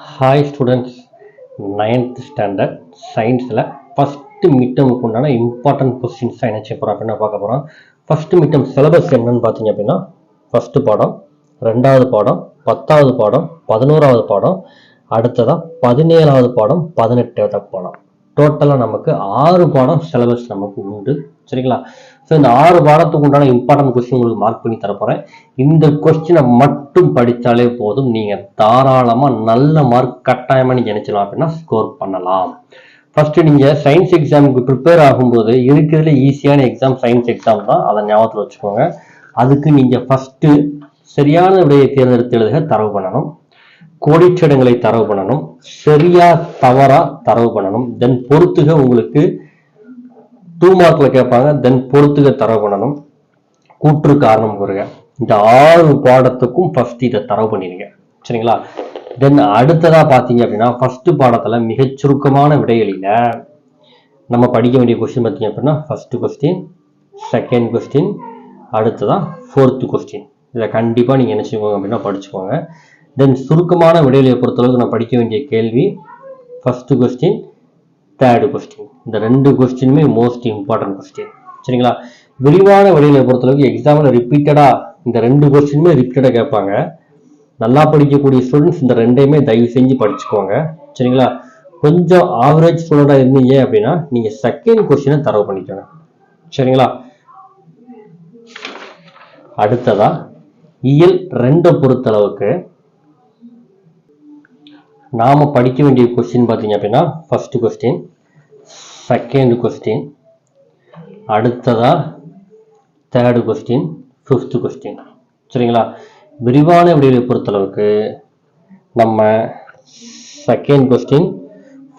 Hi students, 9th standard சயின்ஸில் first மிட்டமுக்கு உண்டான important questions தான் என்ன செய்ய போகிறோம் அப்படின்னா பார்க்க போகிறோம். ஃபஸ்ட்டு மிட்டம் சிலபஸ் என்னன்னு பார்த்தீங்க அப்படின்னா, ஃபஸ்ட்டு பாடம், 2வது பாடம், 10வது பாடம், 11வது பாடம், அடுத்ததாக 17வது பாடம், 18வது பாடம். டோட்டலாக நமக்கு 6 பாடம் சிலபஸ் நமக்கு உண்டு. சரிங்களா? ஸோ இந்த 6 பாடத்துக்கு உண்டான இம்பார்ட்டன்ட் கொஸ்டின் உங்களுக்கு மார்க் பண்ணி தரப்போகிறேன். இந்த கொஸ்டினை மட்டும் படித்தாலே போதும், நீங்கள் தாராளமாக நல்ல மார்க் கட்டாயமாக நீங்கள் நினைச்சலாம் அப்படின்னா ஸ்கோர் பண்ணலாம். ஃபர்ஸ்ட் நீங்கள் சயின்ஸ் எக்ஸாமுக்கு ப்ரிப்பேர் ஆகும்போது இருக்கிறதுல ஈஸியான எக்ஸாம் சயின்ஸ் எக்ஸாம் தான், அதை ஞாபகத்தில் வச்சுக்கோங்க. அதுக்கு நீங்கள் ஃபஸ்ட்டு சரியான விடையை தேர்ந்தெடுத்து எழுதுக தரவு பண்ணணும், கோடிச்சடங்களை தரவு பண்ணணும், சரியா தவறா தரவு பண்ணணும், தென் பொறுத்துக உங்களுக்கு 2 மார்க்ல கேட்பாங்க, தென் பொறுத்துக தரவு பண்ணணும், கூற்று காரணம் கூறுக. இந்த 6 பாடத்துக்கும் ஃபர்ஸ்ட் இதை தரவு பண்ணிடுங்க. சரிங்களா? தென் அடுத்ததா பார்த்தீங்க அப்படின்னா, ஃபர்ஸ்ட் பாடத்துல மிகச் சுருக்கமான விடைகளில நம்ம படிக்க வேண்டிய கொஸ்டின் பார்த்தீங்க அப்படின்னா, ஃபர்ஸ்ட் கொஸ்டின், செகண்ட் கொஸ்டின், அடுத்ததா 4th கொஸ்டின். இதை கண்டிப்பா நீங்க என்ன செய்வோங்க அப்படின்னா படிச்சுக்கோங்க. தென் சுருக்கமான விடைகளை பொறுத்தளவுக்கு நான் படிக்க வேண்டிய கேள்வி ஃபர்ஸ்ட் கொஸ்டின், 3rd கொஸ்டின். இந்த 2 கொஸ்டினுமே மோஸ்ட் இம்பார்ட்டன்ட் கொஸ்டின். சரிங்களா? விரிவான விடைகளை பொறுத்தளவுக்கு எக்ஸாமில் ரிப்பீட்டடா இந்த 2 கொஸ்டினுமே ரிப்பீட்டடா கேட்பாங்க. நல்லா படிக்கக்கூடிய ஸ்டூடெண்ட்ஸ் இந்த 2யுமே தயவு செஞ்சு படிச்சுக்கோங்க. சரிங்களா? கொஞ்சம் ஆவரேஜ் ஸ்டூடெண்டா இருந்தீங்க அப்படின்னா நீங்க செகண்ட் கொஸ்டினை தரவு பண்ணிக்கோங்க. சரிங்களா? அடுத்ததா இயல் 2 பொறுத்தளவுக்கு நாம படிக்க வேண்டிய கொஸ்டின் பார்த்தீங்க அப்படின்னா, ஃபர்ஸ்ட் கொஸ்டின், செகண்ட் கொஸ்டின், அடுத்ததா 3rd கொஸ்டின், 5th கொஸ்டின். சரிங்களா? விரிவான விடைகளை பொறுத்தளவுக்கு நம்ம second question,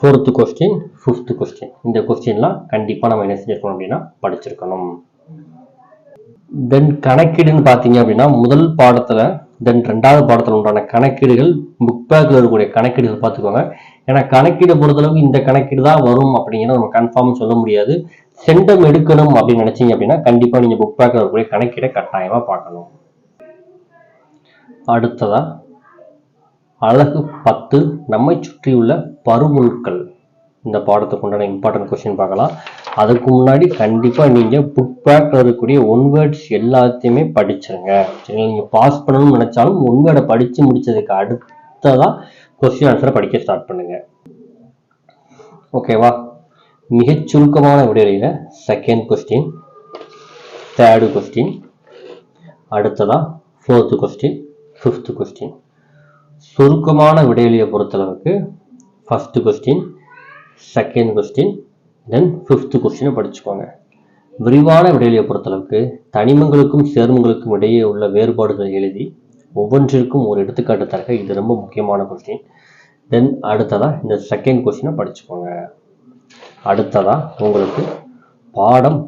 4th question, 5th question, இந்த கொஸ்டின்லாம் கண்டிப்பா நம்ம என்ன செஞ்சிருக்கணும் அப்படின்னா படிச்சிருக்கணும். தென் கணக்கீடுன்னு பார்த்தீங்க அப்படின்னா, முதல் பாடத்துல தென் 2வது பாடத்தில் உண்டான கணக்கீடுகள் புக் பேக்கில் இருக்கக்கூடிய கணக்கீடுகள் பார்த்துக்கோங்க. ஏன்னா கணக்கீடு பொறுத்தளவுக்கு இந்த கணக்கீடு தான் வரும் அப்படிங்கிறத நம்ம கன்ஃபார்ம் சொல்ல முடியாது. சென்டம் எடுக்கணும் அப்படின்னு நினைச்சீங்க அப்படின்னா கண்டிப்பா நீங்க புக் பேக்கில் இருக்கக்கூடிய கணக்கீடை கட்டாயமா பார்க்கணும். அடுத்ததா அழகு 10 நம்மை சுற்றியுள்ள பருமுழுக்கள். இந்த பாடத்துக்கு உண்டான இம்பார்ட்டன்ட் கொஸ்டின் பார்க்கலாம். அதுக்கு முன்னாடி கண்டிப்பா நீங்க புக் பேக்ல இருக்கக்கூடிய ஒன் வேர்ட்ஸ் எல்லாத்தையுமே படிச்சிருங்க. சரிங்களா? நீங்க பாஸ் பண்ணணும்னு நினைச்சாலும் ஒன் வேர்டை படிச்சு முடிச்சதுக்கு அடுத்ததா கொஸ்டின் ஆன்சரை படிக்க ஸ்டார்ட் பண்ணுங்க. ஓகேவா? மிகச் சுருக்கமான விடையில செகண்ட் கொஸ்டின், 3rd கொஸ்டின், அடுத்ததா 4th கொஸ்டின், 5th கொஸ்டின். சுருக்கமான விடையிலியை பொறுத்தளவுக்கு ஃபர்ஸ்ட் கொஸ்டின், செகண்ட் கொஸ்டின், தென் 5th கொஸ்டினை படிச்சுக்கோங்க. விரிவான விடையிலியை பொறுத்தளவுக்கு தனிமங்களுக்கும் சேர்மங்களுக்கும் இடையே உள்ள வேறுபாடுகளை எழுதி ஒவ்வொன்றிற்கும் ஒரு எடுத்துக்காட்டு தரக. இது ரொம்ப முக்கியமான கொஸ்டின். தென் அடுத்ததா இந்த செகண்ட் கொஸ்டினை படிச்சுக்கோங்க. அடுத்ததா உங்களுக்கு பாடம்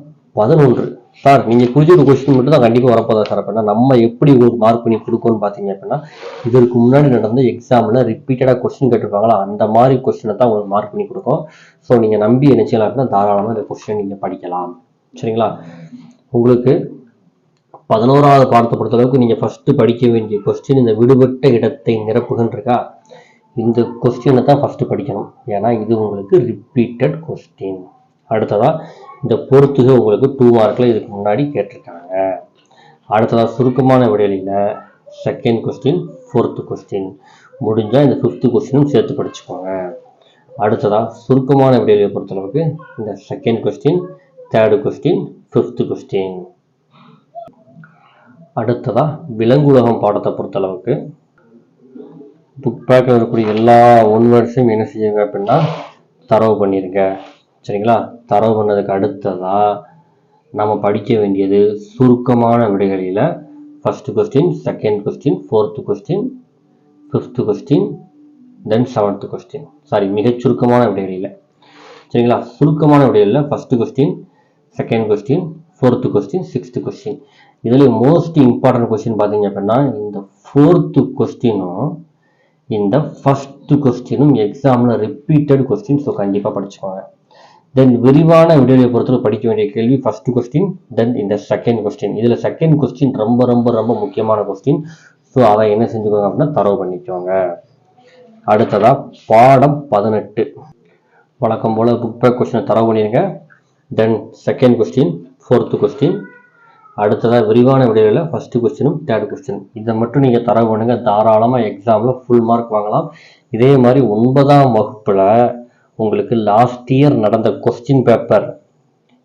11. சார் நீங்க குறிச்சிருக்க கொஸ்டின் மட்டும் தான் கண்டிப்பா வரப்போதா சார் அப்படின்னா, நம்ம எப்படி உங்களுக்கு மார்க் பண்ணி கொடுக்கணும்னு பாத்தீங்க அப்படின்னா, இதற்கு முன்னாடி நடந்த எக்ஸாம்ல ரிப்பீட்டடா கொஸ்டின் கேட்டிருப்பாங்களா, அந்த மாதிரி கொஸ்டினை தான் உங்களுக்கு மார்க் பண்ணி கொடுக்கும். ஸோ நீங்க நம்பி என்ன செய்யலாம் அப்படின்னா தாராளமா இந்த கொஸ்டின் நீங்க படிக்கலாம். சரிங்களா? உங்களுக்கு 11வது பாடத்தை பொறுத்தளவுக்கு நீங்க ஃபர்ஸ்ட் படிக்க வேண்டிய கொஸ்டின் இந்த விடுபட்ட இடத்தை நிரப்புகன்னு இருக்கா, இந்த கொஸ்டினை தான் ஃபர்ஸ்ட் படிக்கணும். ஏன்னா இது உங்களுக்கு ரிப்பீட்டட் கொஸ்டின். அடுத்ததா இந்த பொறுத்துக உங்களுக்கு 2 மார்க்ல இதுக்கு முன்னாடி கேட்டிருக்காங்க. அடுத்ததா சுருக்கமான விடையில செகண்ட் கொஸ்டின், 4th கொஸ்டின். முடிஞ்சா இந்த 5th கொஸ்டினும் சேர்த்து படிச்சுக்கோங்க. அடுத்ததா சுருக்கமான விடையில பொறுத்தளவுக்கு இந்த second question, 3rd question, 5th question. அடுத்ததா விலங்குலகம் பாடத்தை பொறுத்தளவுக்கு புக் பேக்கில் இருக்கக்கூடிய எல்லா ஒன் வேர்ட்ஸையும் என்ன செய்யுங்க அப்படின்னா தரவு பண்ணிருங்க. சரிங்களா? தரவு பண்ணதுக்கு அடுத்ததா நம்ம படிக்க வேண்டியது சுருக்கமான விடைகளில first question, second question, 4th question, 5th question, then 7th question. Sorry, மிகச் சுருக்கமான விடைகளில. சரிங்களா? சுருக்கமான விடைகளில first question, second question, 4th question, 6th question. இதுல மோஸ்ட் இம்பார்ட்டன்ட் கொஸ்டின் பார்த்தீங்க அப்படின்னா இந்த 4th கொஸ்டினும் இந்த ஃபர்ஸ்ட் கொஸ்டினும் எக்ஸாம்ல ரிப்பீட்டட் கொஸ்டின். ஸோ கண்டிப்பா படிச்சுக்கோங்க. தென் விரிவான விடையை பொறுத்தவரை படிக்க வேண்டிய கேள்வி ஃபர்ஸ்ட் கொஸ்டின், தென் இந்த செகண்ட் கொஸ்டின். இதுல செகண்ட் கொஸ்டின் ரொம்ப ரொம்ப ரொம்ப முக்கியமான கொஸ்டின். ஸோ அதை என்ன செஞ்சுக்கோங்க அப்படின்னா தரவு பண்ணிக்கோங்க. அடுத்ததா பாடம் 18 வழக்கம் போல் புக் பேக் கொஸ்டினை தரவு பண்ணிடுங்க. Then second question, fourth question, அடுத்ததாக விரிவான விடைகளில் ஃபஸ்ட்டு கொஸ்டினும் தேர்ட் கொஸ்டின். இதை மட்டும் நீங்கள் தரவு பண்ணுங்க, தாராளமாக எக்ஸாமில் ஃபுல் மார்க் வாங்கலாம். இதே மாதிரி 9ஆம் வகுப்பில் உங்களுக்கு லாஸ்ட் இயர் நடந்த question paper,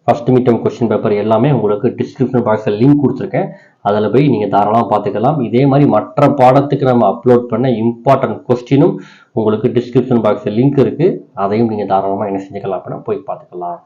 first midterm question paper எல்லாமே உங்களுக்கு டிஸ்கிரிப்ஷன் பாக்ஸில் லிங்க் கொடுத்துருக்கேன். அதில் போய் நீங்கள் தாராளமாக பார்த்துக்கலாம். இதே மாதிரி மற்ற பாடத்துக்கு நம்ம அப்லோட் பண்ண இம்பார்ட்டன்ட் கொஸ்டினும் உங்களுக்கு டிஸ்கிரிப்ஷன் பாக்ஸில் லிங்க் இருக்குது. அதையும் நீங்கள் தாராளமாக என்ன செஞ்சுக்கலாம் அப்படின்னா போய் பார்த்துக்கலாம்.